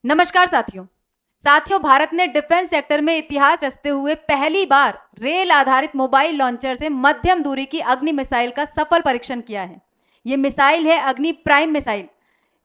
नमस्कार साथियों। भारत ने डिफेंस सेक्टर में इतिहास रचते हुए पहली बार रेल आधारित मोबाइल लॉन्चर से मध्यम दूरी की अग्नि मिसाइल का सफल परीक्षण किया है। ये मिसाइल है अग्नि प्राइम मिसाइल,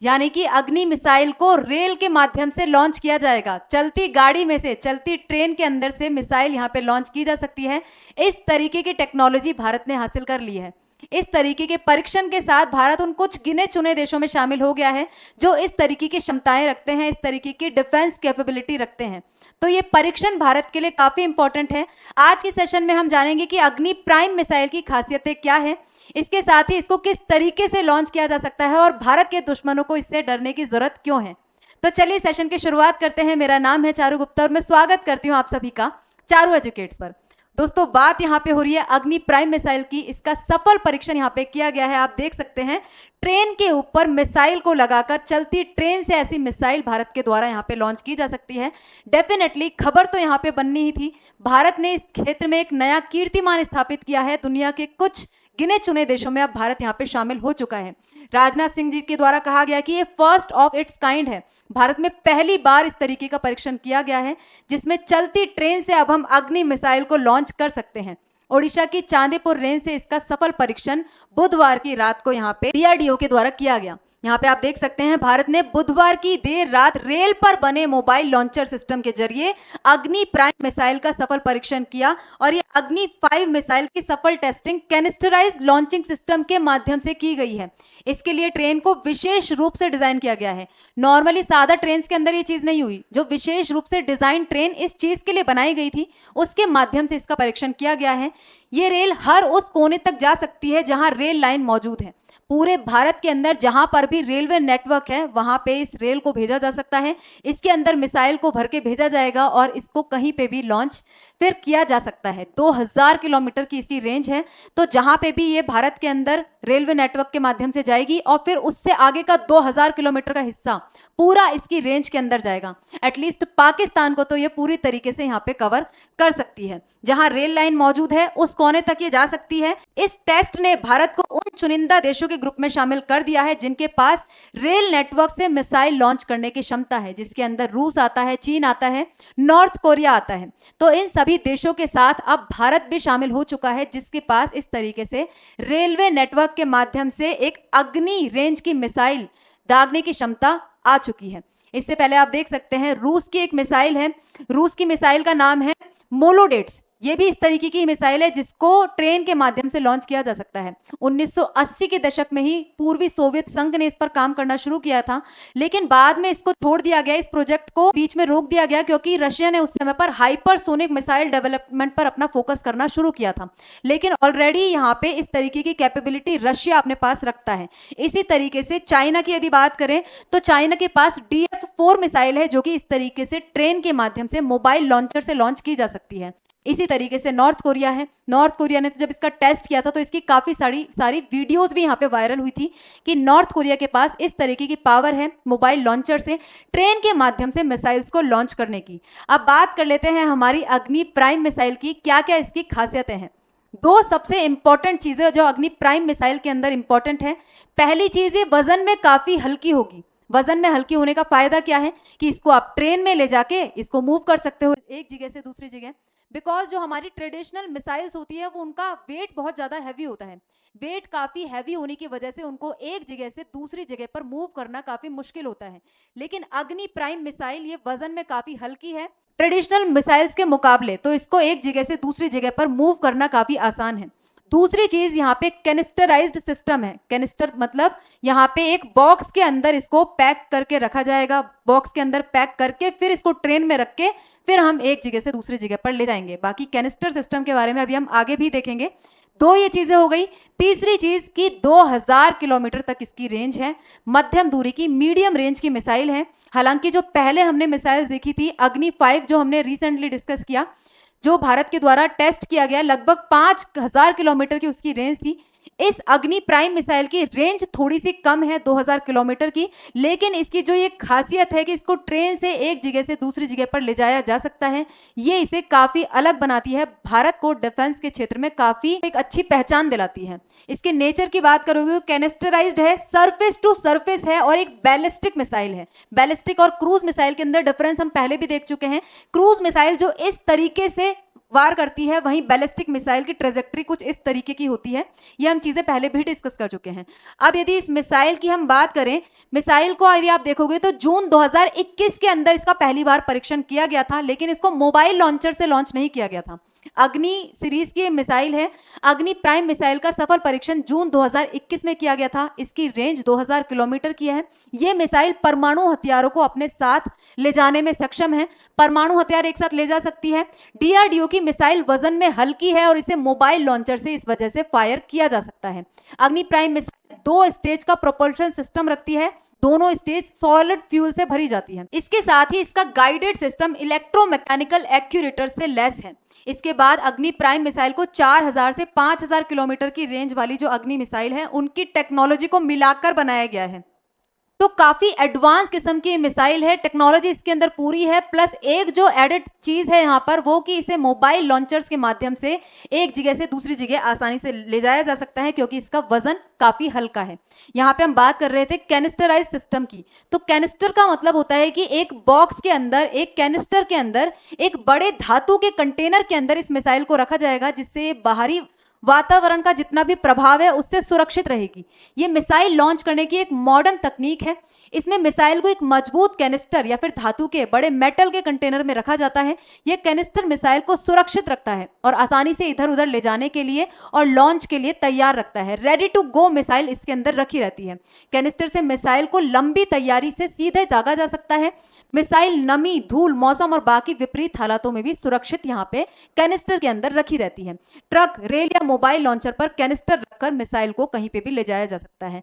यानी कि अग्नि मिसाइल को रेल के माध्यम से लॉन्च किया जाएगा। चलती गाड़ी में से, चलती ट्रेन के अंदर से मिसाइल यहाँ पे लॉन्च की जा सकती है। इस तरीके की टेक्नोलॉजी भारत ने हासिल कर ली है। इस तरीके के परीक्षण के साथ भारत उन कुछ गिने चुने देशों में शामिल हो गया है जो इस तरीके की क्षमताएं रखते हैं, इस तरीके की डिफेंस कैपेबिलिटी रखते हैं। तो ये परीक्षण भारत के लिए काफी इंपॉर्टेंट है। आज के सेशन में हम जानेंगे कि अग्नि प्राइम मिसाइल की खासियतें क्या है, इसके साथ ही इसको किस तरीके से लॉन्च किया जा सकता है और भारत के दुश्मनों को इससे डरने की जरूरत क्यों है। तो चलिए सेशन की शुरुआत करते हैं। मेरा नाम है चारू गुप्ता और मैं स्वागत करती हूँ आप सभी का चारू एजुकेट्स पर। दोस्तों, बात यहाँ पे हो रही है अग्नि प्राइम मिसाइल की। इसका सफल परीक्षण यहाँ पे किया गया है। आप देख सकते हैं ट्रेन के ऊपर मिसाइल को लगाकर चलती ट्रेन से ऐसी मिसाइल भारत के द्वारा यहाँ पे लॉन्च की जा सकती है। डेफिनेटली खबर तो यहाँ पे बननी ही थी। भारत ने इस क्षेत्र में एक नया कीर्तिमान स्थापित किया है। दुनिया के कुछ गिने चुने देशों में अब भारत यहाँ पे शामिल हो चुका है। राजनाथ सिंह जी के द्वारा कहा गया कि ये फर्स्ट ऑफ इट्स काइंड है। भारत में पहली बार इस तरीके का परीक्षण किया गया है जिसमें चलती ट्रेन से अब हम अग्नि मिसाइल को लॉन्च कर सकते हैं। ओडिशा की चांदीपुर रेंज से इसका सफल परीक्षण बुधवार की रात को यहाँ पे डीआरडीओ के द्वारा किया गया। यहाँ पे आप देख सकते हैं भारत ने बुधवार की देर रात रेल पर बने मोबाइल लॉन्चर सिस्टम के जरिए अग्नि प्राइम मिसाइल का सफल परीक्षण किया और ये अग्नि 5 मिसाइल की सफल टेस्टिंग कैनिस्टराइज्ड लॉन्चिंग सिस्टम के माध्यम से की गई है। इसके लिए ट्रेन को विशेष रूप से डिजाइन किया गया है। नॉर्मली सादा ट्रेन के अंदर ये चीज नहीं हुई। जो विशेष रूप से डिजाइन ट्रेन इस चीज के लिए बनाई गई थी उसके माध्यम से इसका परीक्षण किया गया है। ये रेल हर उस कोने तक जा सकती है जहां रेल लाइन मौजूद है। पूरे भारत के अंदर जहां पर भी रेलवे नेटवर्क है वहां पे इस रेल को भेजा जा सकता है। इसके अंदर मिसाइल को भर के भेजा जाएगा और इसको कहीं पे भी लॉन्च फिर किया जा सकता है। 2000 किलोमीटर की इसकी रेंज है। तो जहां पे भी ये भारत के अंदर रेलवे नेटवर्क के माध्यम से जाएगी और फिर उससे आगे का 2000 किलोमीटर का हिस्सा पूरा इसकी रेंज के अंदर जाएगा। एटलीस्ट पाकिस्तान को तो ये पूरी तरीके से यहाँ पे कवर कर सकती है। जहां रेल लाइन मौजूद है उस कोने तक ये जा सकती है। इस टेस्ट ने भारत को उन चुनिंदा देशों के ग्रुप में शामिल कर दिया है जिनके पास रेल नेटवर्क से मिसाइल लॉन्च करने की क्षमता है, जिसके अंदर रूस आता है, चीन आता है, नॉर्थ कोरिया आता है। तो इन सभी देशों के साथ अब भारत भी शामिल हो चुका है जिसके पास इस तरीके से रेलवे नेटवर्क के माध्यम से एक अग्नि रेंज की मिसाइल दागने की क्षमता आ चुकी है। इससे पहले आप देख सकते हैं रूस की एक मिसाइल है। रूस की मिसाइल का नाम है मोलोडेट्स। ये भी इस तरीके की मिसाइल है जिसको ट्रेन के माध्यम से लॉन्च किया जा सकता है। 1980 के दशक में ही पूर्वी सोवियत संघ ने इस पर काम करना शुरू किया था, लेकिन बाद में इसको छोड़ दिया गया। इस प्रोजेक्ट को बीच में रोक दिया गया क्योंकि रशिया ने उस समय पर हाइपरसोनिक मिसाइल डेवलपमेंट पर अपना फोकस करना शुरू किया था। लेकिन ऑलरेडी यहाँ पे इस तरीके की कैपेबिलिटी रशिया अपने पास रखता है। इसी तरीके से चाइना की यदि बात करें तो चाइना के पास DF-4 मिसाइल है जो कि इस तरीके से ट्रेन के माध्यम से मोबाइल लॉन्चर से लॉन्च की जा सकती है। इसी तरीके से नॉर्थ कोरिया है। नॉर्थ कोरिया ने तो जब इसका टेस्ट किया था तो इसकी काफी सारी वीडियोस भी यहाँ पे वायरल हुई थी कि नॉर्थ कोरिया के पास इस तरीके की पावर है मोबाइल लॉन्चर से ट्रेन के माध्यम से मिसाइल्स को लॉन्च करने की। अब बात कर लेते हैं हमारी अग्नि प्राइम मिसाइल की, क्या क्या इसकी खासियतें हैं। दो सबसे इंपॉर्टेंट चीजें जो अग्नि प्राइम मिसाइल के अंदर इंपॉर्टेंट है। पहली चीज, ये वजन में काफी हल्की होगी। वजन में हल्की होने का फायदा क्या है कि इसको आप ट्रेन में ले जाके इसको मूव कर सकते हो एक जगह से दूसरी जगह। बिकॉज जो हमारी ट्रेडिशनल मिसाइल्स होती है वो उनका वेट बहुत ज्यादा हैवी होता है। वेट काफी हैवी होने की वजह से उनको एक जगह से दूसरी जगह पर मूव करना काफी मुश्किल होता है। लेकिन अग्नि प्राइम मिसाइल ये वजन में काफी हल्की है ट्रेडिशनल मिसाइल्स के मुकाबले, तो इसको एक जगह से दूसरी जगह पर मूव करना काफी आसान है। दूसरी चीज, यहाँ पे कैनिस्टराइज्ड सिस्टम है। कैनिस्टर मतलब यहाँ पे एक बॉक्स के अंदर इसको पैक करके रखा जाएगा। बॉक्स के अंदर पैक करके फिर इसको ट्रेन में रख के फिर हम एक जगह से दूसरी जगह पर ले जाएंगे। बाकी कैनिस्टर सिस्टम के बारे में अभी हम आगे भी देखेंगे। दो ये चीजें हो गई। तीसरी चीज की 2000 किलोमीटर तक इसकी रेंज है। मध्यम दूरी की मीडियम रेंज की मिसाइल है। हालांकि जो पहले हमने मिसाइल देखी थी अग्नि 5 जो हमने रिसेंटली डिस्कस किया, जो भारत के द्वारा टेस्ट किया गया, लगभग 5000 किलोमीटर की उसकी रेंज थी। इस अग्नि प्राइम मिसाइल की रेंज थोड़ी सी कम है 2000 किलोमीटर की, लेकिन इसकी जो ये खासियत है कि इसको ट्रेन से एक जगह से दूसरी जगह पर ले जाया जा सकता है, ये इसे काफी अलग बनाती है, भारत को डिफेंस के क्षेत्र में काफी एक अच्छी पहचान दिलाती है। इसके नेचर की बात करोगे तो कैनिस्टराइज्ड है, सरफेस टू सरफेस है और एक बैलिस्टिक मिसाइल है। बैलिस्टिक और क्रूज मिसाइल के अंदर डिफरेंस हम पहले भी देख चुके हैं। क्रूज मिसाइल जो इस तरीके से वार करती है, वहीं बैलिस्टिक मिसाइल की ट्रेजेक्टरी कुछ इस तरीके की होती है। ये हम चीजें पहले भी डिस्कस कर चुके हैं। अब यदि इस मिसाइल की हम बात करें, मिसाइल को यदि आप देखोगे तो जून 2021 के अंदर इसका पहली बार परीक्षण किया गया था, लेकिन इसको मोबाइल लॉन्चर से लॉन्च नहीं किया गया था। अग्नि सीरीज की मिसाइल है। अग्नि प्राइम मिसाइल का सफल परीक्षण जून 2021 में किया गया था। इसकी रेंज 2000 किलोमीटर की है। यह मिसाइल परमाणु हथियारों को अपने साथ ले जाने में सक्षम है। परमाणु हथियार एक साथ ले जा सकती है। डीआरडीओ की मिसाइल वजन में हल्की है और इसे मोबाइल लॉन्चर से इस वजह से फायर किया जा सकता है। अग्नि प्राइम मिसाइल 2 स्टेज का प्रोपल्शन सिस्टम रखती है। दोनों स्टेज सॉलिड फ्यूल से भरी जाती है। इसके साथ ही इसका गाइडेड सिस्टम इलेक्ट्रोमैकेनिकल एक्यूरेटर से लैस है। इसके बाद अग्नि प्राइम मिसाइल को 4000 से 5000 किलोमीटर की रेंज वाली जो अग्नि मिसाइल है, उनकी टेक्नोलॉजी को मिलाकर बनाया गया है। तो काफी एडवांस किस्म की मिसाइल है, टेक्नोलॉजी इसके अंदर पूरी है। प्लस एक जो एडेड चीज है यहाँ पर, वो कि इसे मोबाइल लॉन्चर्स के माध्यम से एक जगह से दूसरी जगह आसानी से ले जाया जा सकता है, क्योंकि इसका वजन काफी हल्का है। यहाँ पे हम बात कर रहे थे कैनिस्टराइज सिस्टम की। तो कैनिस्टर का मतलब होता है कि एक बॉक्स के अंदर, एक कैनिस्टर के अंदर, एक बड़े धातु के कंटेनर के अंदर इस मिसाइल को रखा जाएगा, जिससे बाहरी वातावरण का जितना भी प्रभाव है उससे सुरक्षित रहेगी। ये मिसाइल लॉन्च करने की एक मॉडर्न तकनीक है। इसमें मिसाइल को एक मजबूत कैनिस्टर या फिर धातु के बड़े मेटल के कंटेनर में रखा जाता है। यह कैनिस्टर मिसाइल को सुरक्षित रखता है और आसानी से इधर उधर ले जाने के लिए और लॉन्च के लिए तैयार रखता है। रेडी टू गो मिसाइल इसके अंदर रखी रहती है। कैनिस्टर से मिसाइल को लंबी तैयारी से सीधे दागा जा सकता है। मिसाइल नमी, धूल, मौसम और बाकी विपरीत हालातों में भी सुरक्षित यहाँ पे कैनिस्टर के अंदर रखी रहती है। ट्रक, रेल या मोबाइल लॉन्चर पर कैनिस्टर रखकर मिसाइल को कहीं पे भी ले जाया जा सकता है।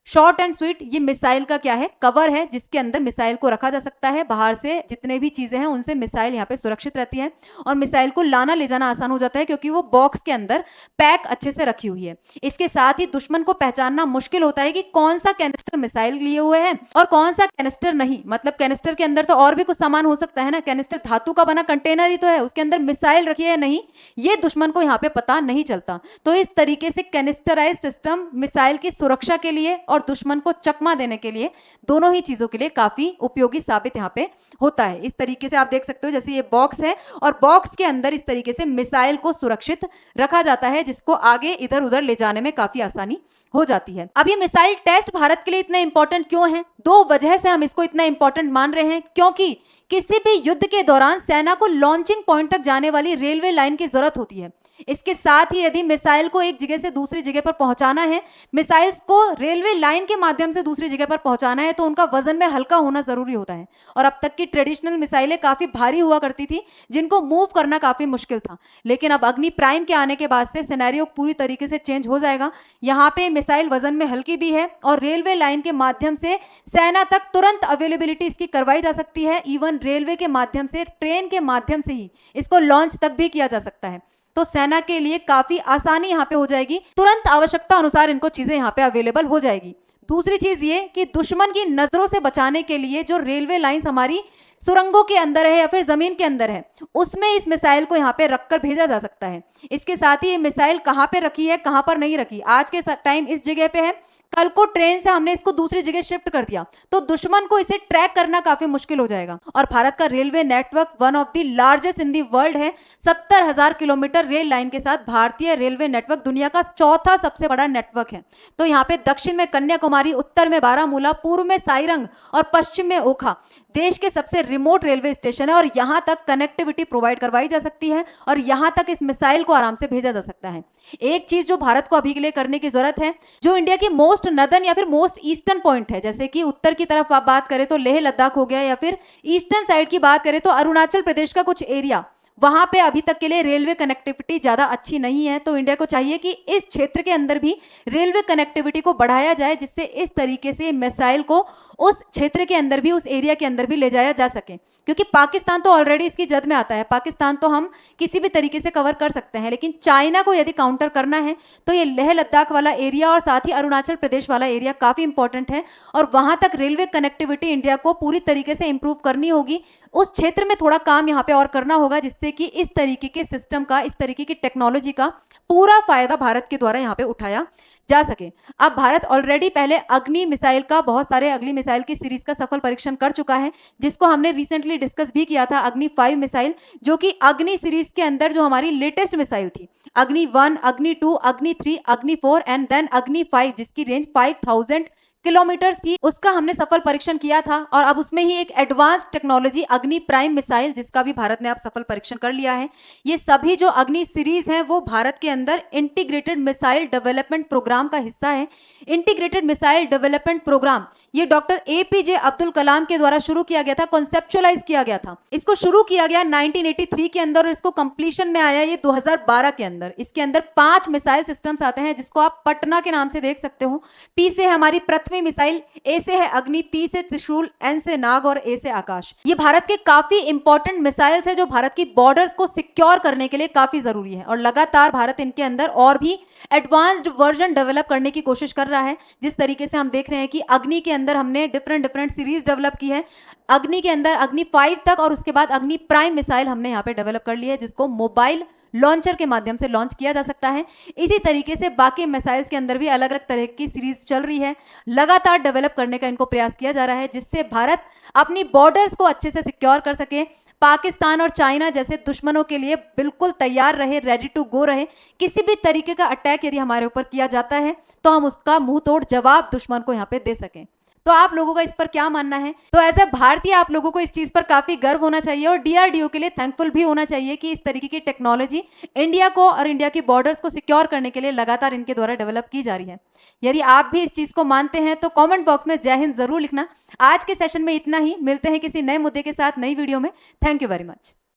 शॉर्ट एंड स्वीट, ये मिसाइल का क्या है, कवर है, जिसके अंदर मिसाइल को रखा जा सकता है। बाहर से जितने भी चीजें हैं उनसे मिसाइल यहाँ पे सुरक्षित रहती है और मिसाइल को लाना ले जाना आसान हो जाता है, क्योंकि वो बॉक्स के अंदर पैक अच्छे से रखी हुई है। इसके साथ ही दुश्मन को पहचानना मुश्किल होता है कि कौन सा कैनिस्टर मिसाइल लिए हुए है और कौन सा कैनिस्टर नहीं। मतलब कैनिस्टर के अंदर तो और भी कुछ सामान हो सकता है ना, कैनिस्टर धातु का बना कंटेनर ही तो है, उसके अंदर मिसाइल रखी है या नहीं, ये दुश्मन को यहाँ पे पता नहीं चलता। तो इस तरीके से कैनिस्टराइज सिस्टम मिसाइल की सुरक्षा के लिए और दुश्मन को चकमा देने के लिए, दोनों ही चीजों के लिए काफी उपयोगी साबित यहाँ पे होता है। इस तरीके से आप देख सकते हो, जैसे ये बॉक्स है और बॉक्स के अंदर इस तरीके से मिसाइल को सुरक्षित रखा जाता है, जिसको आगे इधर उधर ले जाने में काफी आसानी हो जाती है। अब ये मिसाइल टेस्ट भारत के लिए इतना इंपॉर्टेंट क्यों है? 2 वजह से हम इसको इतना इंपॉर्टेंट मान रहे हैं। क्योंकि किसी भी युद्ध के दौरान सेना को लॉन्चिंग पॉइंट तक जाने वाली रेलवे लाइन की जरूरत होती है। इसके साथ ही यदि मिसाइल को एक जगह से दूसरी जगह पर पहुंचाना है, मिसाइल्स को रेलवे लाइन के माध्यम से दूसरी जगह पर पहुंचाना है, तो उनका वजन में हल्का होना जरूरी होता है। और अब तक की ट्रेडिशनल मिसाइलें काफी भारी हुआ करती थी, जिनको मूव करना काफी मुश्किल था। लेकिन अब अग्नि प्राइम के आने के बाद से सिनेरियो पूरी तरीके से चेंज हो जाएगा। यहाँ पे मिसाइल वजन में हल्की भी है और रेलवे लाइन के माध्यम से सेना तक तुरंत अवेलेबिलिटी इसकी करवाई जा सकती है। इवन रेलवे के माध्यम से, ट्रेन के माध्यम से ही इसको लॉन्च तक भी किया जा सकता है। तो सेना के लिए काफी आसानी यहाँ पे हो जाएगी, तुरंत आवश्यकता अनुसार इनको चीजें यहाँ पे अवेलेबल हो जाएगी। दूसरी चीज ये कि दुश्मन की नजरों से बचाने के लिए जो रेलवे लाइंस हमारी सुरंगों के अंदर है या फिर जमीन के अंदर है, उसमें इस मिसाइल को यहाँ पे रखकर भेजा जा सकता है। इसके साथ ही ये मिसाइल कहाँ पे रखी है, कहाँ पर नहीं रखी, आज के टाइम इस जगह पे है, कल को ट्रेन से हमने इसको दूसरी जगह शिफ्ट कर दिया तो दुश्मन को इसे ट्रैक करना काफी मुश्किल हो जाएगा। और भारत का railway network one of the largest in the world है। 70,000 किलोमीटर रेल लाइन के साथ भारतीय रेलवे नेटवर्क दुनिया का 4था सबसे बड़ा नेटवर्क है। तो यहाँ पे दक्षिण में कन्याकुमारी, उत्तर में बारामूला, पूर्व में साइरंग और पश्चिम में ओखा देश के सबसे रिमोट रेलवे स्टेशन है और यहाँ तक कनेक्टिविटी प्रोवाइड करवाई जा सकती है और यहाँ तक इस मिसाइल को आराम से भेजा जा सकता है। एक चीज जो भारत को अभी के लिए करने की जरूरत है, जो इंडिया की मोस्ट नदर्न या फिर मोस्ट ईस्टर्न पॉइंट है, जैसे कि उत्तर की तरफ आप बात करें तो लेह लद्दाख हो गया, या फिर ईस्टर्न साइड की बात करें तो अरुणाचल प्रदेश का कुछ एरिया, वहां पे अभी तक के लिए रेलवे कनेक्टिविटी ज्यादा अच्छी नहीं है। तो इंडिया को चाहिए कि इस क्षेत्र के अंदर भी रेलवे कनेक्टिविटी को बढ़ाया जाए, जिससे इस तरीके से मिसाइल को उस क्षेत्र के अंदर भी, उस एरिया के अंदर भी ले जाया जा सके, क्योंकि पाकिस्तान तो ऑलरेडी इसकी जद में आता है। पाकिस्तान तो हम किसी भी तरीके से कवर कर सकते हैं, लेकिन चाइना को यदि काउंटर करना है तो ये लेह लद्दाख वाला एरिया और साथ ही अरुणाचल प्रदेश वाला एरिया काफी इंपॉर्टेंट है, और वहां तक रेलवे कनेक्टिविटी इंडिया को पूरी तरीके से इंप्रूव करनी होगी। उस क्षेत्र में थोड़ा काम यहाँ पे और करना होगा, जिससे कि इस तरीके के सिस्टम का, इस तरीके की टेक्नोलॉजी का पूरा फायदा भारत के द्वारा यहाँ पे उठाया जा सके। अब भारत ऑलरेडी पहले अग्नि मिसाइल का, बहुत सारे अग्नि मिसाइल की सीरीज का सफल परीक्षण कर चुका है, जिसको हमने रिसेंटली डिस्कस भी किया था, अग्नि 5 मिसाइल, जो कि अग्नि सीरीज के अंदर जो हमारी लेटेस्ट मिसाइल थी, अग्नि 1, अग्नि 2, अग्नि 3, अग्नि 4 एंड देन अग्नि 5, जिसकी रेंज 5000 किलोमीटर थी, उसका हमने सफल परीक्षण किया था। और अब उसमें ही एक एडवांस टेक्नोलॉजी अग्नि प्राइम मिसाइल, जिसका भी भारत ने अब सफल परीक्षण कर लिया है। ये सभी जो अग्नि सीरीज हैं वो भारत के अंदर इंटीग्रेटेड मिसाइल डेवलपमेंट प्रोग्राम का हिस्सा है। इंटीग्रेटेड मिसाइल डेवलपमेंट प्रोग्राम ये डॉक्टर एपीजे अब्दुल कलाम के द्वारा शुरू किया गया था, कॉन्सेप्चुअलाइज किया गया था। इसको शुरू किया गया 1983 के अंदर और इसको कंप्लीशन में आया ये 2012 के अंदर। इसके अंदर 5 मिसाइल सिस्टम्स आते हैं, जिसको आप पटना के नाम से देख सकते हो। पी से हमारी पृथ्वी मिसाइल, ए से है अग्नि, टी से त्रिशूल, एन से नाग और ए से आकाश। ये भारत के काफी इंपॉर्टेंट मिसाइल्स है जो भारत की बॉर्डर्स को सिक्योर करने के लिए काफी जरूरी है, और लगातार भारत इनके अंदर और भी एडवांस्ड वर्जन डेवलप करने की कोशिश कर रहा है। जिस तरीके से हम देख रहे हैं कि अग्नि के अंदर हमने डिफरेंट सीरीज डेवलप की है, अग्नि के अंदर अग्नि 5 तक, और उसके बाद अग्नि प्राइम मिसाइल हमने यहाँ पे डेवलप कर ली है, जिसको मोबाइल लॉन्चर के माध्यम से लॉन्च किया जा सकता है। इसी तरीके से बाकी मिसाइल्स के अंदर भी अलग अलग तरह की सीरीज चल रही है, लगातार डेवलप करने का इनको प्रयास किया जा रहा है, जिससे भारत अपनी बॉर्डर्स को अच्छे से सिक्योर कर सके, पाकिस्तान और चाइना जैसे दुश्मनों के लिए बिल्कुल तैयार रहे, रेडी टू गो रहे। किसी भी तरीके का अटैक यदि हमारे ऊपर किया जाता है तो हम उसका मुंह तोड़ जवाब दुश्मन को यहाँ पे दे सकें। तो आप लोगों का इस पर क्या मानना है? तो एज अ भारतीय आप लोगों को इस चीज पर काफी गर्व होना चाहिए और डीआरडीओ के लिए थैंकफुल भी होना चाहिए कि इस तरीके की टेक्नोलॉजी इंडिया को और इंडिया की बॉर्डर्स को सिक्योर करने के लिए लगातार इनके द्वारा डेवलप की जा रही है। यदि आप भी इस चीज को मानते हैं तो कॉमेंट बॉक्स में जय हिंद जरूर लिखना। आज के सेशन में इतना ही, मिलते हैं किसी नए मुद्दे के साथ नई वीडियो में। Thank you very much.